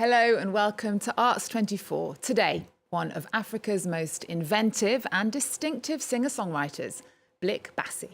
Hello and welcome to Arts 24. Today, one of Africa's most inventive and distinctive singer-songwriters, Blick Bassy.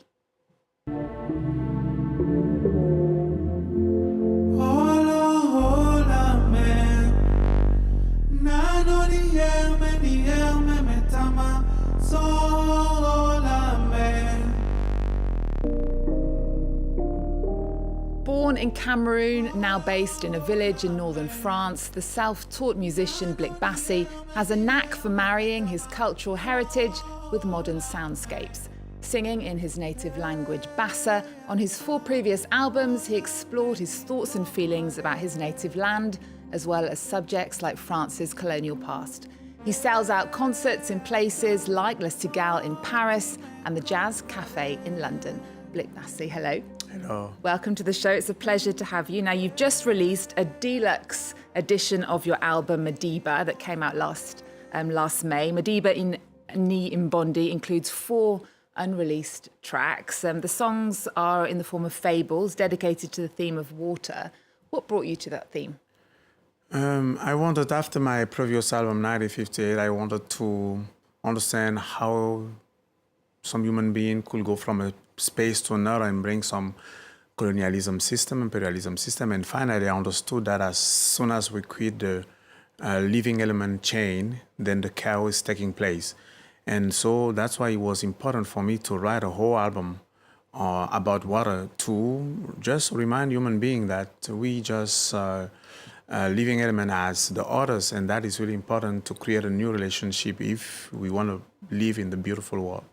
Born in Cameroon, now based in a village in northern France, the self-taught musician Blick Bassy has a knack for marrying his cultural heritage with modern soundscapes. Singing in his native language, Bassa, on his 4 previous albums, he explored his thoughts and feelings about his native land, as well as subjects like France's colonial past. He sells out concerts in places like the Cigale in Paris and the Jazz Café in London. Blick Bassy, hello. Hello. Welcome to the show. It's a pleasure to have you. Now, you've just released a deluxe edition of your album, Mádibá, that came out last May. Mádibá Ni Mbondi includes 4 unreleased tracks. The songs are in the form of fables dedicated to the theme of water. What brought you to that theme? I wanted, after my previous album, 1958, I wanted to understand how some human being could go from a space to another and bring some colonialism system, imperialism system. And finally, I understood that as soon as we quit the living element chain, then the chaos is taking place. And so that's why it was important for me to write a whole album about water, to just remind human beings that we just living element as the others, and that is really important to create a new relationship if we want to live in the beautiful world.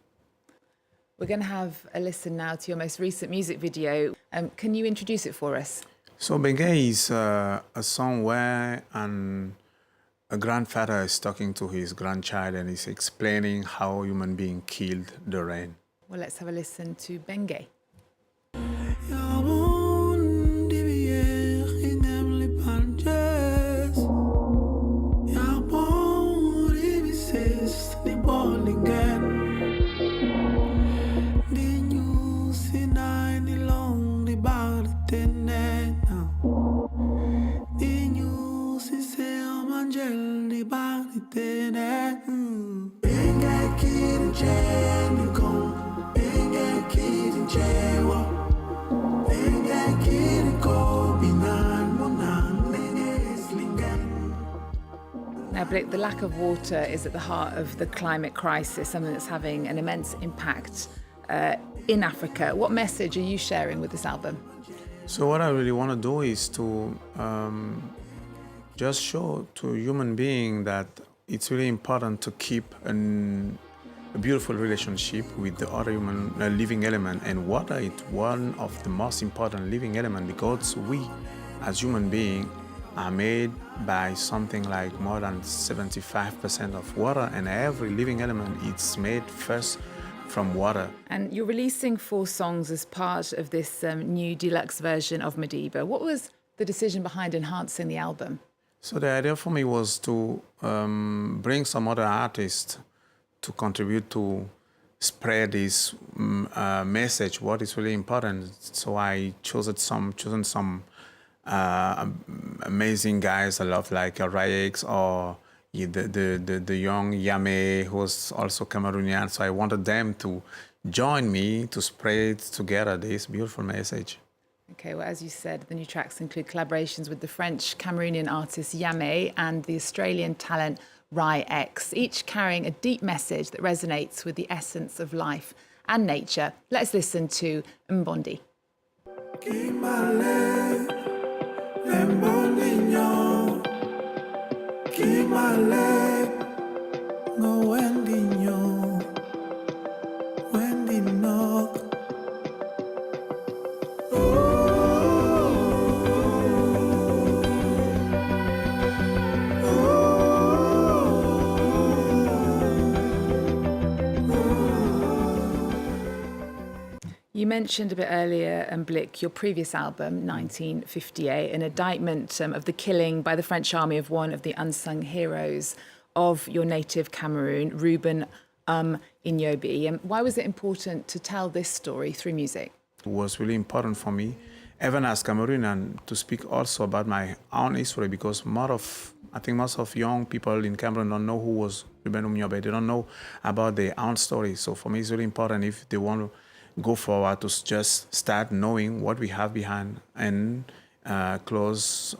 We're going to have a listen now to your most recent music video. Can you introduce it for us? So Bengue is a song where a grandfather is talking to his grandchild and is explaining how human being killed the rain. Well, let's have a listen to Bengue. Now, Blick, the lack of water is at the heart of the climate crisis, something that's having an immense impact in Africa. What message are you sharing with this album? So what I really want to do is to just show to human being that it's really important to keep a beautiful relationship with the other human living element, and water is one of the most important living element, because we as human beings are made by something like more than 75% of water, and every living element is made first from water. And you're releasing 4 songs as part of this new deluxe version of Mádibá. What was the decision behind enhancing the album? So the idea for me was to bring some other artists to contribute to spread this message, what is really important. So I chosen some amazing guys I love, like Rayex or the young Yame, who was also Cameroonian. So I wanted them to join me to spread together this beautiful message. Okay, well, as you said, the new tracks include collaborations with the French Cameroonian artist Yame and the Australian talent Rayex, each carrying a deep message that resonates with the essence of life and nature. Let's listen to Mbondi. You mentioned a bit earlier, Blick, your previous album, 1958, an indictment of the killing by the French army of one of the unsung heroes of your native Cameroon, Ruben Inyobi. Why was it important to tell this story through music? It was really important for me, even as Cameroonian, to speak also about my own history, because I think most of young people in Cameroon don't know who was Ruben Umyobe. They don't know about their own story. So for me, it's really important if they want to go forward to just start knowing what we have behind and close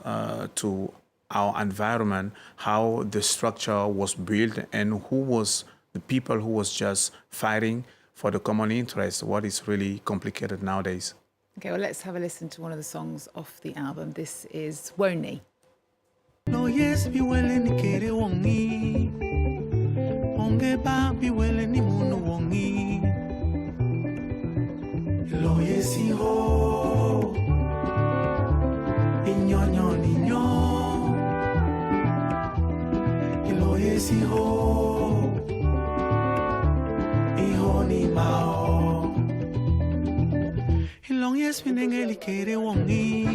to our environment, how the structure was built, and who was the people who was just fighting for the common interest, what is really complicated nowadays. Okay, well, let's have a listen to one of the songs off the album. This is Woni. Lo yes bi wele ni kere wongi onge ba bi wele ni munu wongi lo yes ho inyonyo ninyo lo yes ho iho ni mao long yes bi nengeli kere wongi.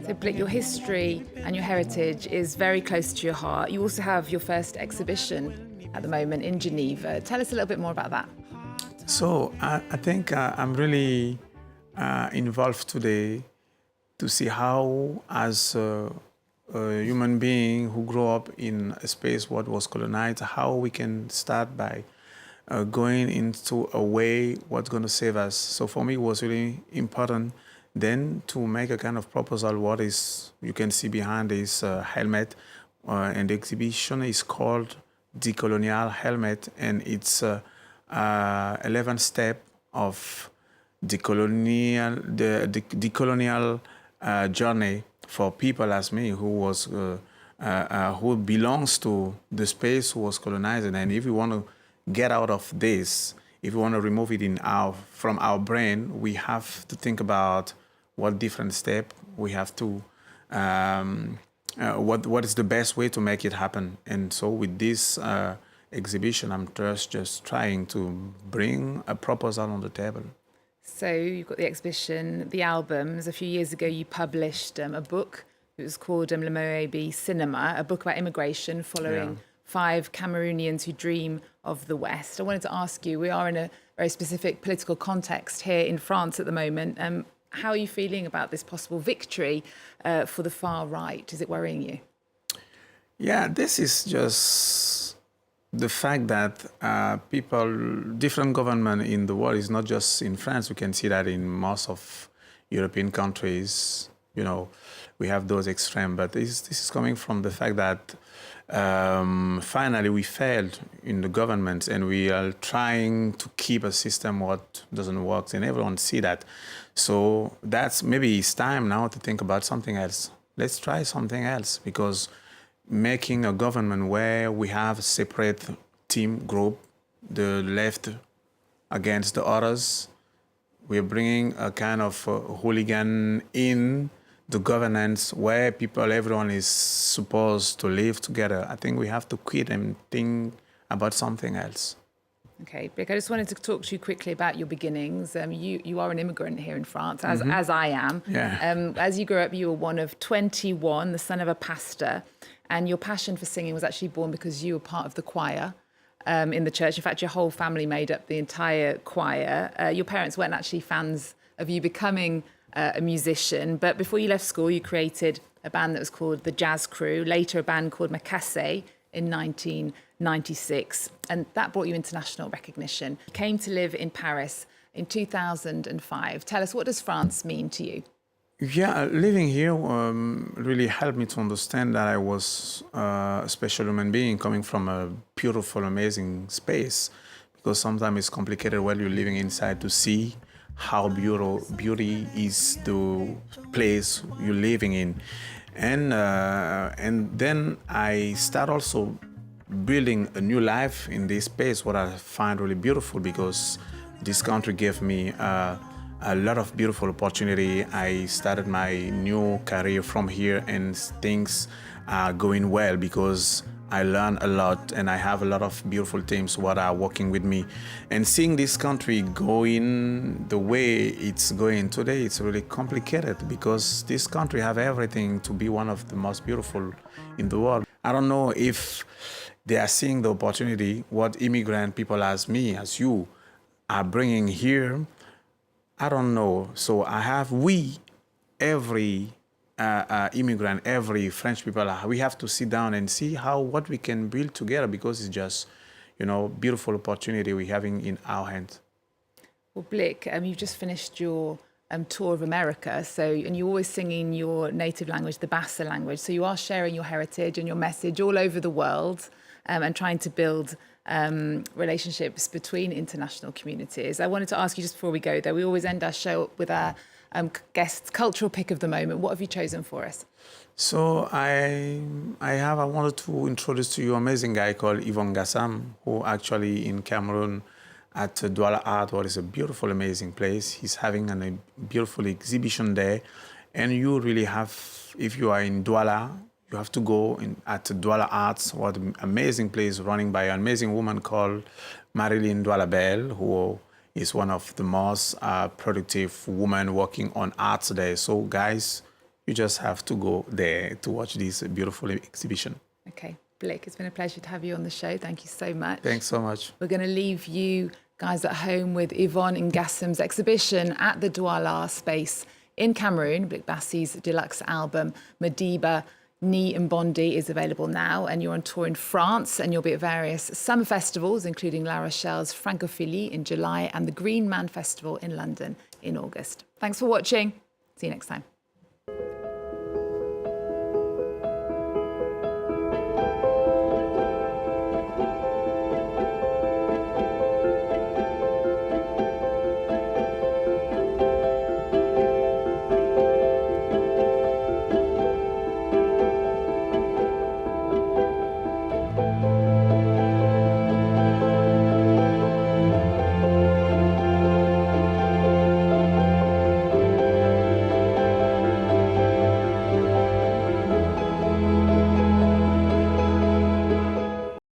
So Blick, your history and your heritage is very close to your heart. You also have your first exhibition at the moment in Geneva. Tell us a little bit more about that. So I think I'm really involved today to see how, as a human being who grew up in a space what was colonized, how we can start by going into a way what's going to save us. So for me, it was really important then to make a kind of proposal. What is, you can see behind this helmet, and the exhibition is called the Colonial Helmet, and it's 11 step of the colonial journey for people as me who was who belongs to the space who was colonized. And if we want to get out of this, if we want to remove it from our brain, we have to think about what different step we have to, what is the best way to make it happen. And so with this exhibition, I'm just trying to bring a proposal on the table. So you've got the exhibition, the albums. A few years ago, you published a book. It was called Le Moebi Cinema, a book about immigration following 5 Cameroonians who dream of the West. I wanted to ask you, we are in a very specific political context here in France at the moment. How are you feeling about this possible victory for the far right? Is it worrying you? Yeah, this is just the fact that different government in the world, is not just in France. We can see that in most of European countries. You know, we have those extreme, but this is coming from the fact that finally we failed in the government, and we are trying to keep a system what doesn't work, and everyone see that. So that's, maybe it's time now to think about something else. Let's try something else, because making a government where we have a separate team group, the left against the others, we're bringing a kind of hooligan in the governance where everyone is supposed to live together. I think we have to quit and think about something else. Okay, Blick, I just wanted to talk to you quickly about your beginnings. You are an immigrant here in France, as I am. Yeah. As you grew up, you were one of 21, the son of a pastor, and your passion for singing was actually born because you were part of the choir in the church. In fact, your whole family made up the entire choir. Your parents weren't actually fans of you becoming a musician, but before you left school, you created a band that was called the Jazz Crew, later a band called Macassé in 1996, and that brought you international recognition. You came to live in Paris in 2005. Tell us, what does France mean to you? Yeah, living here really helped me to understand that I was a special human being coming from a beautiful, amazing space, because sometimes it's complicated while you're living inside to see how beauty is the place you're living in. And then I start also building a new life in this space, what I find really beautiful, because this country gave me a lot of beautiful opportunity. I started my new career from here, and things are going well because I learn a lot, and I have a lot of beautiful teams what are working with me. And seeing this country going the way it's going today, it's really complicated, because this country have everything to be one of the most beautiful in the world. I don't know if they are seeing the opportunity what immigrant people as me, as you, are bringing here, I don't know. So every immigrant, every French people, we have to sit down and see what we can build together, because it's just, beautiful opportunity we're having in our hands. Well, Blick, you've just finished your tour of America, and you're always singing your native language, the Bassa language. So you are sharing your heritage and your message all over the world, and trying to build relationships between international communities. I wanted to ask you, just before we go there, we always end our show with our guests' cultural pick of the moment. What have you chosen for us? So I wanted to introduce to you an amazing guy called Yvon Gassam, who actually in Cameroon at Douala Art, what is a beautiful, amazing place. He's having a beautiful exhibition there. And you really have, if you are in Douala, you have to go at Douala Arts, what an amazing place running by an amazing woman called Marilyn Douala Bell, who is one of the most productive women working on arts there. So guys, you just have to go there to watch this beautiful exhibition. Okay, Blick, it's been a pleasure to have you on the show. Thank you so much. Thanks so much. We're going to leave you guys at home with Yvon Ngassam's exhibition at the Douala space in Cameroon. Blick Bassy's deluxe album, Mádibá Ni Mbondi, is available now, and you're on tour in France, and you'll be at various summer festivals, including La Rochelle's Francophilie in July and the Green Man Festival in London in August. Thanks for watching. See you next time.